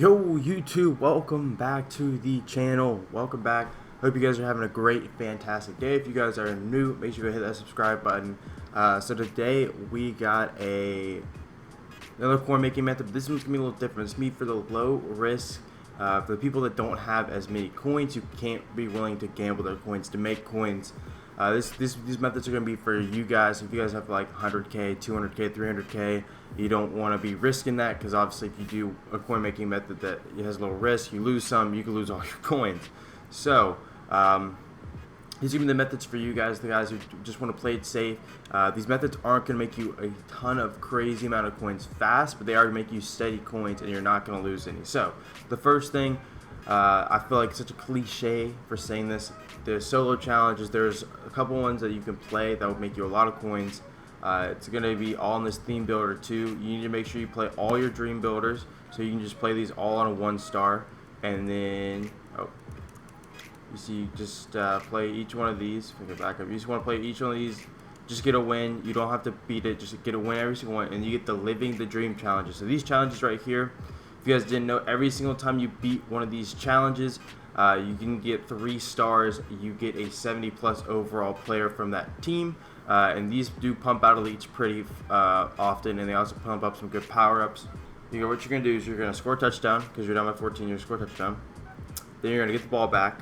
Yo YouTube, welcome back to the channel. Welcome back. Hope you guys are having a great, fantastic day. If you guys are new, make sure to hit that subscribe button. So today we got another coin making method. This one's gonna be a little different. It's me for the low risk, for the people that don't have as many coins, who can't be willing to gamble their coins to make coins. These methods are going to be for you guys. If you guys have like 100k, 200k, 300k, you don't want to be risking that, because obviously if you do a coin making method that has a little risk, you lose some, you can lose all your coins. So these are going to be the methods for you guys, the guys who just want to play it safe. These methods aren't going to make you a ton of crazy amount of coins fast, but they are going to make you steady coins, and you're not going to lose any. So the first thing, I feel like it's such a cliche for saying this. There's solo challenges. There's a couple ones that you can play that will make you a lot of coins. It's going to be all in this theme builder too. You need to make sure you play all your dream builders, so you can just play these all on a 1-star. And then, you see, just play each one of these. If I go back up, you just want to play each one of these. Just get a win. You don't have to beat it. Just get a win every single one, and you get the living the dream challenges. So these challenges right here, if you guys didn't know, every single time you beat one of these challenges, you can get 3 stars. You get a 70+ overall player from that team, and these do pump out elites pretty often, and they also pump up some good power-ups. What you're going to do is you're going to score a touchdown, because you're down by 14. You're going to score a touchdown. Then you're going to get the ball back.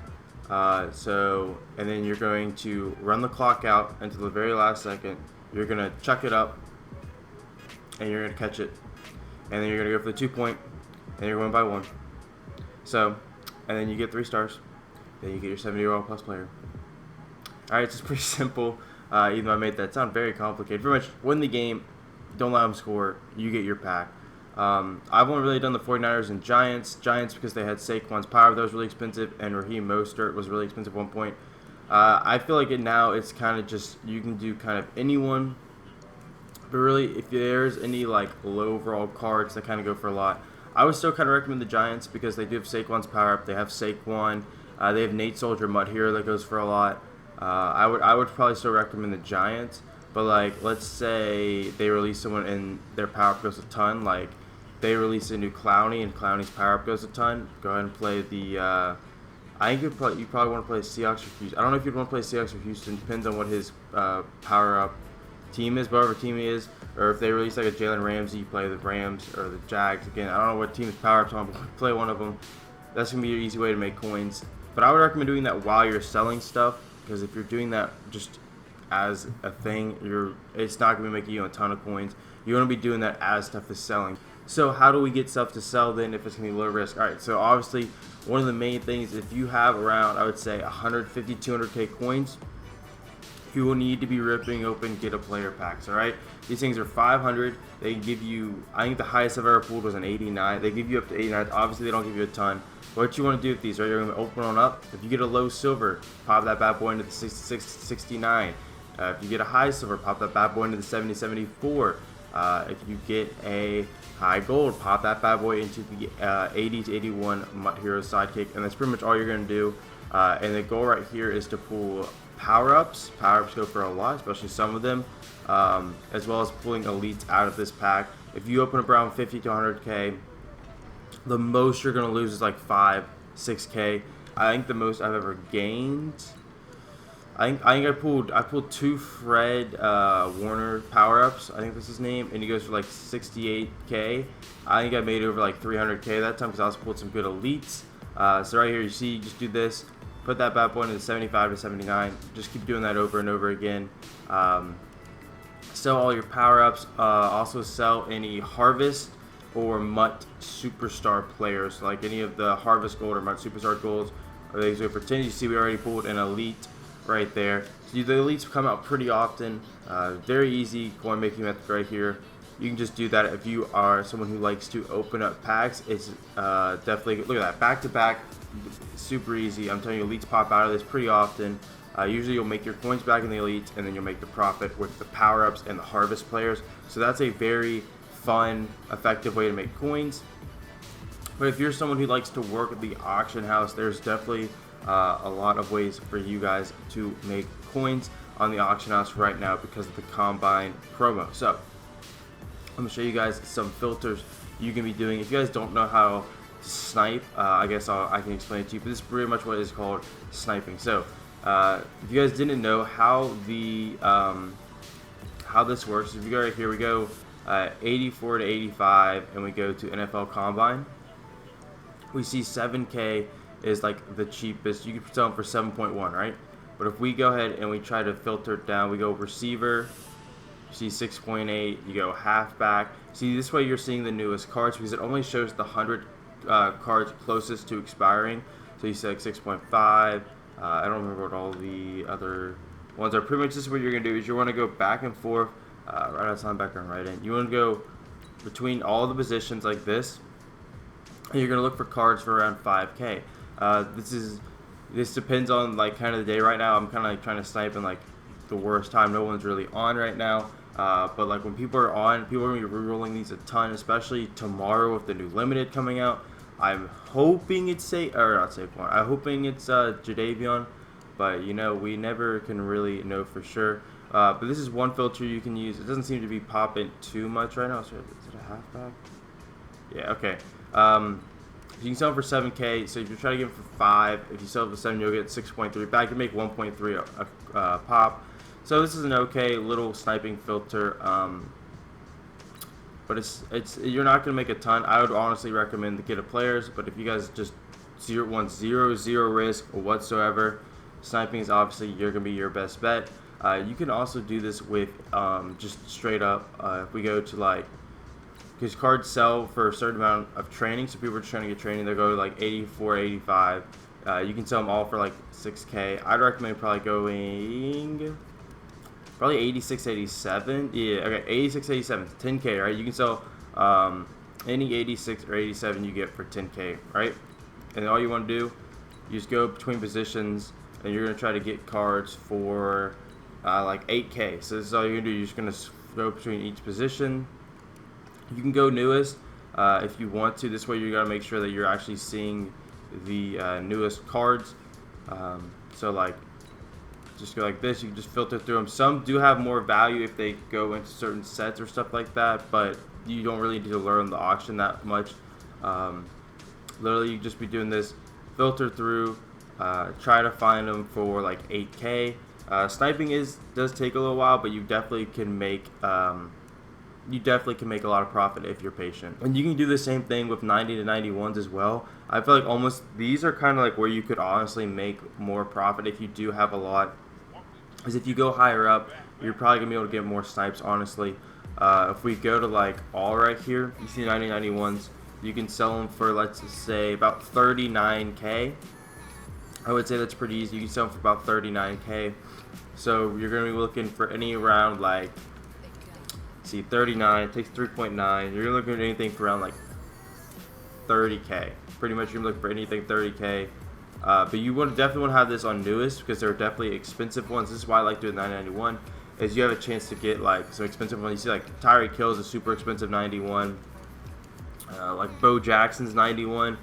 And then you're going to run the clock out until the very last second. You're going to chuck it up, and you're going to catch it. And then you're going to go for the 2-point, and you're going by 1. So, and then you get 3 stars. Then you get your 70+ player. Alright, it's just pretty simple. Even though I made that sound very complicated. Pretty much win the game, don't let them score, you get your pack. I've only really done the 49ers and Giants. Giants because they had Saquon's power, that was really expensive, and Raheem Mostert was really expensive at one point. I feel like now it's kind of just, you can do kind of anyone. But really, if there's any like low overall cards that kind of go for a lot, I would still kind of recommend the Giants, because they do have Saquon's power up. They have Saquon. They have Nate Soldier Mutt Hero that goes for a lot. I would probably still recommend the Giants. But like, let's say they release someone and their power up goes a ton. Like they release a new Clowney and Clowney's power up goes a ton. Go ahead and play the. I think you probably want to play Seahawks or Houston. I don't know if you'd want to play Seahawks or Houston. Depends on what his power up team is, whatever team he is, or if they release like a Jalen Ramsey, you play the Rams or the Jags. Again, I don't know what team is power up on, but play one of them. That's gonna be your easy way to make coins. But I would recommend doing that while you're selling stuff, because if you're doing that just as a thing, it's not gonna be making you a ton of coins. You want to be doing that as stuff is selling. So how do we get stuff to sell then if it's gonna be low risk? All right, so obviously one of the main things, if you have around, I would say 150, 200k coins, you will need to be ripping open get a player packs. All right, these things are 500. They give you, I think the highest I've ever pulled was an 89. They give you up to 89. Obviously they don't give you a ton. What you want to do with these, right, you're going to open one up. If you get a low silver, pop that bad boy into the 66, 69. If you get a high silver, pop that bad boy into the 70, 74. If you get a high gold, pop that bad boy into the 80 to 81 Mutt Hero sidekick, and that's pretty much all you're going to do. And the goal right here is to pull power-ups. Power-ups go for a lot, especially some of them, as well as pulling elites out of this pack. If you open up around 50 to 100k, the most you're going to lose is like 5, 6k. I think the most I've ever gained, I think I pulled 2 Fred Warner power-ups. I think that's his name, and he goes for like 68k. I think I made over like 300k that time, because I also pulled some good elites. So right here, you see, you just do this. Put that bad boy into the 75 to 79. Just keep doing that over and over again. Sell all your power-ups. Also sell any Harvest or Mutt Superstar players, like any of the Harvest Gold or Mutt Superstar Golds. Or they go for 10. You see we already pulled an Elite right there. So the Elites come out pretty often. Very easy coin making method right here. You can just do that if you are someone who likes to open up packs. It's definitely, look at that, back to back, super easy. I'm telling you, elites pop out of this pretty often. Usually you'll make your coins back in the elites, and then you'll make the profit with the power-ups and the harvest players. So that's a very fun, effective way to make coins. But if you're someone who likes to work at the auction house, there's definitely a lot of ways for you guys to make coins on the auction house right now because of the Combine promo. So I'm going to show you guys some filters you can be doing. If you guys don't know how snipe. I guess I can explain it to you, but this is pretty much what is called sniping. So if you guys didn't know how the how this works, if you go right here, we go 84 to 85, and we go to NFL Combine. We see 7K is like the cheapest. You can sell them for 7.1, right? But if we go ahead and we try to filter it down, we go receiver, you see 6.8, you go halfback. See, this way you're seeing the newest cards because it only shows the 100 cards closest to expiring. So you see like 6.5. I don't remember what all the other ones are. Pretty much this is what you're going to do is you want to go back and forth, right outside back and right in. You want to go between all the positions like this. And you're going to look for cards for around 5K. This depends on like kind of the day. Right now I'm kind of like trying to snipe in like the worst time. No one's really on right now. But like when people are on, people are going to be re-rolling these a ton, especially tomorrow with the new limited coming out. I'm hoping it's I'm hoping it's Jadavion, but you know, we never can really know for sure. But this is one filter you can use. It doesn't seem to be popping too much right now. So is it a halfback? Yeah, okay. You can sell them for 7K. So if you try to get them for 5, if you sell them for 7, you'll get 6.3 back. You make 1.3 pop. So this is an okay little sniping filter, but it's you're not gonna make a ton. I would honestly recommend the kit of players, but if you guys just want zero risk whatsoever, sniping is obviously you're gonna be your best bet. You can also do this with just straight up. If we go to like, because cards sell for a certain amount of training, so people are just trying to get training, they'll go to like 84, 85. You can sell them all for like 6K. I'd recommend probably going. Probably 86, 87. Yeah, okay, 86, 87, 10K, right? You can sell any 86 or 87 you get for 10K, right? And all you want to do, you just go between positions, and you're going to try to get cards for like 8K. So this is all you're going to do. You're just going to go between each position. You can go newest if you want to. This way you got to make sure that you're actually seeing the newest cards. So like, just go like this. You can just filter through them. Some do have more value if they go into certain sets or stuff like that, but you don't really need to learn the auction that much. Literally, you just be doing this, filter through, try to find them for like 8K. Sniping does take a little while, but you definitely can make a lot of profit if you're patient. And you can do the same thing with 90 to 91s as well. I feel like almost these are kind of like where you could honestly make more profit if you do have a lot. Because if you go higher up, you're probably going to be able to get more snipes, honestly. If we go to like all right here, you see 90, 91s, you can sell them for, let's say, about 39K. I would say that's pretty easy. You can sell them for about 39K. So you're going to be looking for any around like, see, 39, takes 3.9. You're looking at anything for around like 30K. Pretty much you're looking for anything 30K. But you definitely want to have this on newest because they're definitely expensive ones. This is why I like doing 991, is you have a chance to get like some expensive ones. You see like Tyreek Hill's a super expensive 91. Like Bo Jackson's 91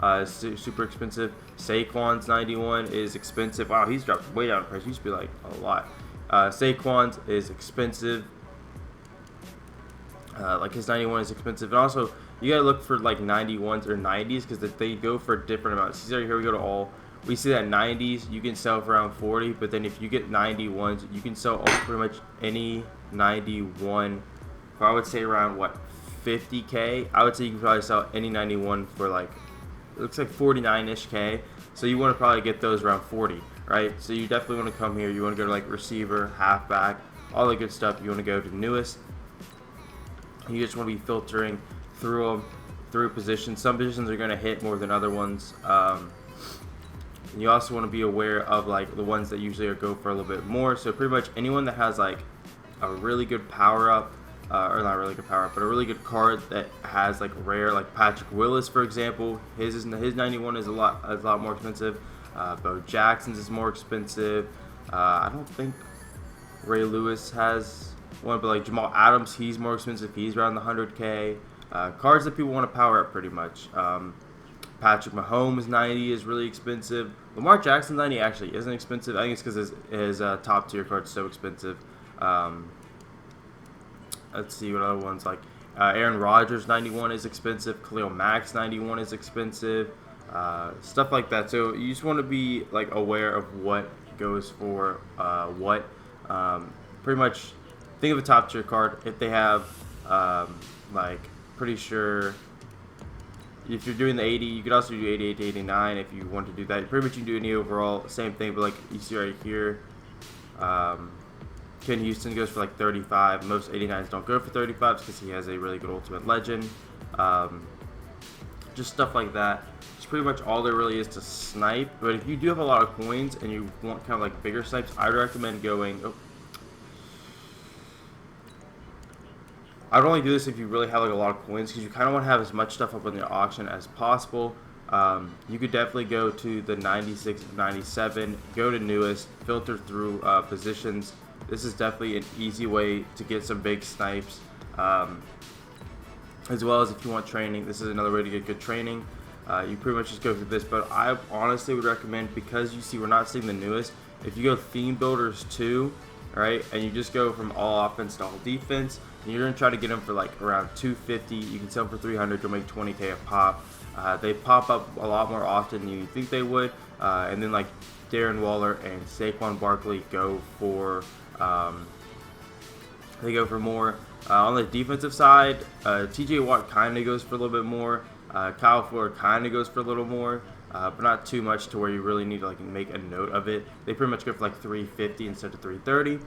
is super expensive. Saquon's 91 is expensive. Wow, he's dropped way down in price. He used to be like a lot. Saquon's is expensive. Like his 91 is expensive, and also you gotta look for like 91s or 90s because they go for different amounts. See, here we go to all. We see that 90s you can sell for around 40, but then if you get 91s, you can sell pretty much any 91 for, I would say, around what, 50K. I would say you can probably sell any 91 for like, it looks like 49ish K. So you want to probably get those around 40, right? So you definitely want to come here. You want to go to like receiver, halfback, all the good stuff. You want to go to newest. You just want to be filtering through them, through positions. Some positions are going to hit more than other ones. And you also want to be aware of like the ones that usually go for a little bit more. So pretty much anyone that has like a really good power up, or not really good power up, but a really good card that has like rare, like Patrick Willis, for example. His 91 is a lot more expensive. Bo Jackson's is more expensive. I don't think Ray Lewis has one, but like Jamal Adams, he's more expensive. He's around the 100K. Cards that people want to power up pretty much. Patrick Mahomes 90 is really expensive. Lamar Jackson 90 actually isn't expensive. I think it's because his top tier card's so expensive. Let's see what other ones like. Aaron Rodgers 91 is expensive. Khalil Mack's 91 is expensive. Stuff like that. So you just want to be like aware of what goes for what. Pretty much think of a top tier card. If they have like pretty sure if you're doing the 80, you could also do 88 to 89 if you want to do that. Pretty much you can do any overall, same thing, but like you see right here, Ken Houston goes for like 35. Most 89s don't go for 35s because he has a really good ultimate legend. Just stuff like that. It's pretty much all there really is to snipe. But if you do have a lot of coins and you want kind of like bigger snipes, I'd recommend going. I'd only do this if you really have like a lot of coins because you kind of want to have as much stuff up on the auction as possible. You could definitely go to the 96, 97, go to newest, filter through positions. This is definitely an easy way to get some big snipes. As well as if you want training, this is another way to get good training. You pretty much just go through this, but I honestly would recommend, because you see we're not seeing the newest, if you go theme builders 2, right, and you just go from all offense to all defense, and you're going to try to get them for like around 250, you can sell them for 300, you'll make 20k a pop. They pop up a lot more often than you think they would, and then like Darren Waller and Saquon Barkley go for more. On the defensive side, TJ Watt kind of goes for a little bit more. Kyle Fuller kind of goes for a little more, but not too much to where you really need to like make a note of it. They pretty much go for like 350 instead of 330.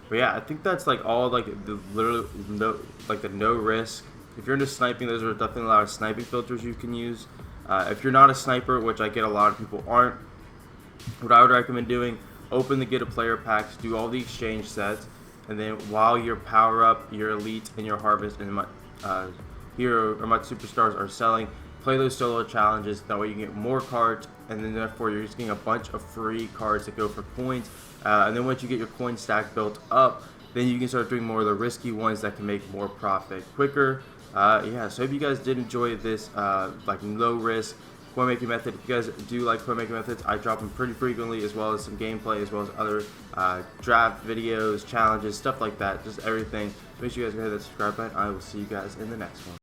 But yeah, I think that's like all like the literally no risk. If you're into sniping, those are definitely a lot of sniping filters you can use. If you're not a sniper, which I get a lot of people aren't, what I would recommend doing: open the get a player packs, do all the exchange sets, and then while your power up, your elite, and your harvest and my hero or my superstars are selling, play those solo challenges. That way you can get more cards, and then therefore you're just getting a bunch of free cards that go for coins. And then once you get your coin stack built up, then you can start doing more of the risky ones that can make more profit quicker. Yeah, so I hope you guys did enjoy this like low risk coin making method. If you guys do like coin making methods, I drop them pretty frequently, as well as some gameplay, as well as other draft videos, challenges, stuff like that, just everything. Make sure you guys go hit that subscribe button. I will see you guys in the next one.